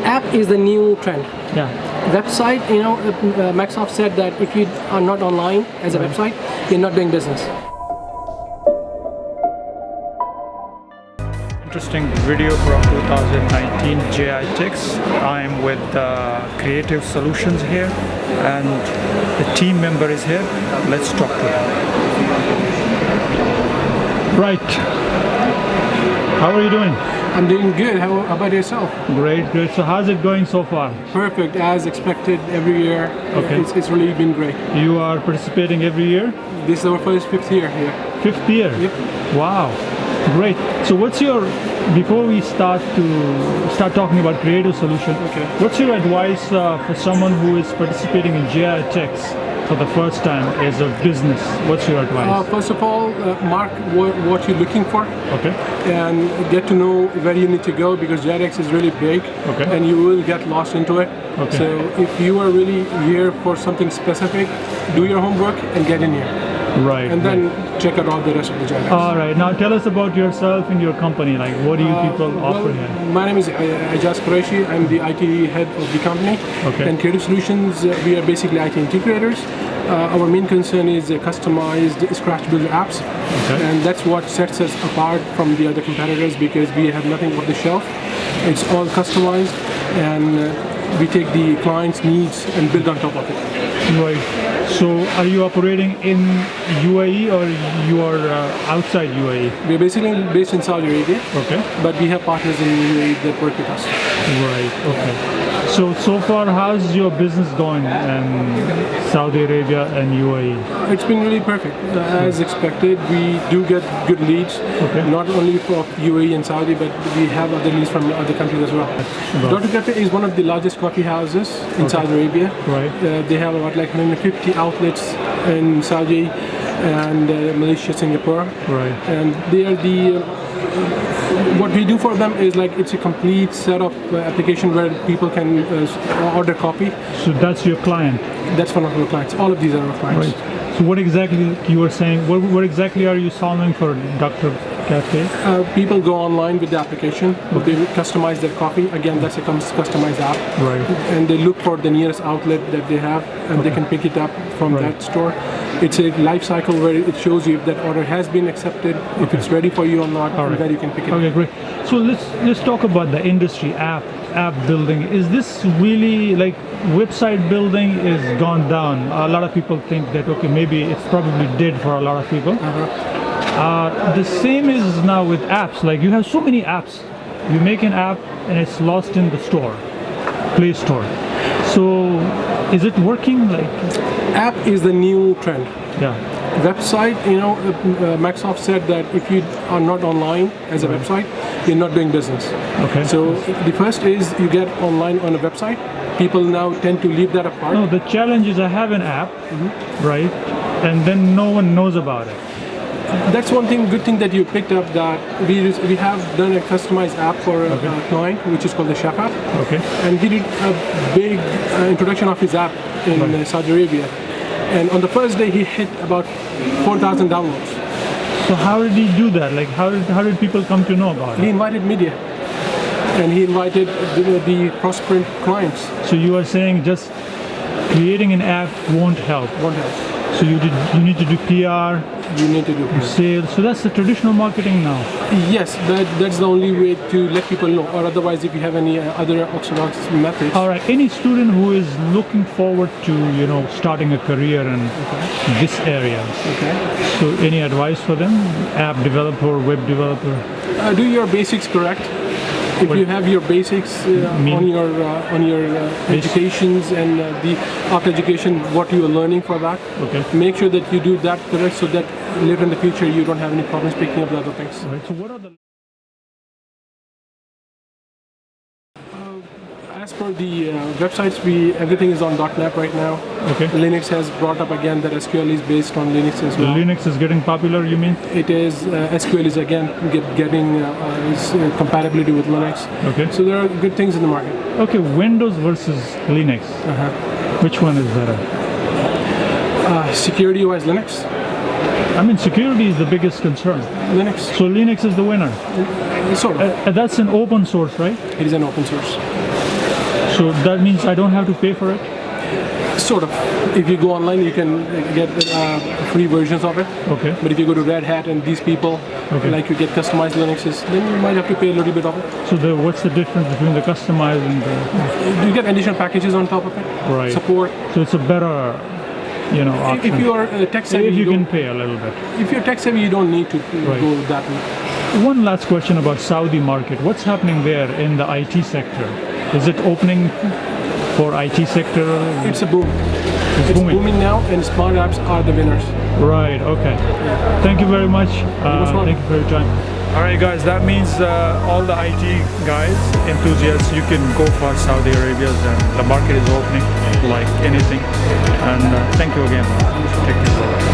App is the new trend. Yeah. Website, Microsoft said that if you are not online as a website, you're not doing business. Interesting video from 2019 JI Techs. I'm with Creative Solutions here and the team member is here. Let's talk to him. Right. How are you doing? I'm doing good. How about yourself? Great. So how's it going so far? Perfect, as expected every year. Okay. It's really been great. You are participating every year? This is our fifth year here. Fifth year? Yep. Wow. Great. So before we start talking about Creative Solution, okay, what's your advice for someone who is participating in JI Techs for the first time as a business? What's your advice? First of all, mark what you're looking for. Okay. And get to know where you need to go, because JI Techs is really big. Okay. And you will get lost into it. Okay. So if you are really here for something specific, do your homework and get in here. Right. And then check out all the rest of the JI Techs. All right. Now tell us about yourself and your company. Like, what do you people offer here? My name is Riaz. I'm the IT head of the company. Okay. And Creative Solutions, we are basically IT integrators. Our main concern is customized scratch builder apps. Okay. And that's what sets us apart from the other competitors, because we have nothing off the shelf. It's all customized, and we take the client's needs and build on top of it. Right. So are you operating in UAE or you are outside UAE? We're basically based in Saudi Arabia. Okay. But we have partners in UAE that work with us. Right. Okay. So far, how's your business going in Saudi Arabia and UAE? It's been really perfect. As expected, we do get good leads, not only for UAE and Saudi, but we have other leads from other countries as well. Dr. Cafe is one of the largest coffee houses in Saudi Arabia. Right. They have about 150 outlets in Saudi and Malaysia, Singapore. Right. And they are what we do for them is it's a complete set of application where people can order coffee. So that's your client? That's one of our clients. All of these are our clients. Right. So what exactly you were saying, what exactly are you solving for Dr. Cafe? People go online with the application, they customize their coffee. Again, that's a customized app. Right. And they look for the nearest outlet that they have, and they can pick it up from that store. It's a life cycle where it shows you if that order has been accepted, if it's ready for you or not, and where you can pick it up. Okay, great. So let's talk about the industry, app building. Is this really like website building is gone down? A lot of people think that, okay, maybe it's probably dead for a lot of people. The same is now with apps. Like, you have so many apps. You make an app and it's lost in the store, Play Store. So is it working? App is the new trend. Yeah. Website, Microsoft said that if you are not online as a website, you're not doing business. Okay. So the first is you get online on a website. People now tend to leave that apart. No, the challenge is I have an app, right? And then no one knows about it. That's one good thing that you picked up, that we have done a customized app for a client, which is called the Chef app. Okay. And he did a big introduction of his app in Saudi Arabia. And on the first day, he hit about 4,000 downloads. So how did he do that? Like, how did people come to know about it? He invited media, and he invited the prospering clients. So you are saying just creating an app won't help? Won't help. So you need to do PR. You need to do PR. Sales. So that's the traditional marketing now. Yes, that's the only way to let people know. Or otherwise, if you have any other orthodox methods. All right. Any student who is looking forward to starting a career in this area. Okay. So any advice for them? App developer, web developer. Do your basics correct. If you have your basics on your educations and after education, what you are learning for that, make sure that you do that correct, so that later in the future you don't have any problems picking up the other things. Right. So what are the as per the websites, everything is on .NET right now. Okay. Linux has brought up again that SQL is based on Linux as well. Linux is getting popular, you mean? It is. SQL is again getting compatibility with Linux. Okay. So there are good things in the market. Okay, Windows versus Linux. Which one is better? Security-wise, Linux. I mean, security is the biggest concern. Linux. So Linux is the winner. Sort of. That's an open source, right? It is an open source. So that means I don't have to pay for it? Sort of. If you go online, you can get free versions of it. Okay. But if you go to Red Hat and these people, like you get customized Linuxes, then you might have to pay a little bit of it. So what's the difference between the customized and the... You get additional packages on top of it. Right. Support. So it's a better, option. If you are tech savvy, if you can pay a little bit. If you're tech savvy, you don't need to go that way. One last question about Saudi market. What's happening there in the IT sector? Is it opening for IT sector? It's a boom. It's booming now, and smart apps are the winners. Right, okay. Thank you very much. Thank you for your time. All right, guys, that means all the IT guys, enthusiasts, you can go for Saudi Arabia, and the market is opening like anything. And thank you again. Take care.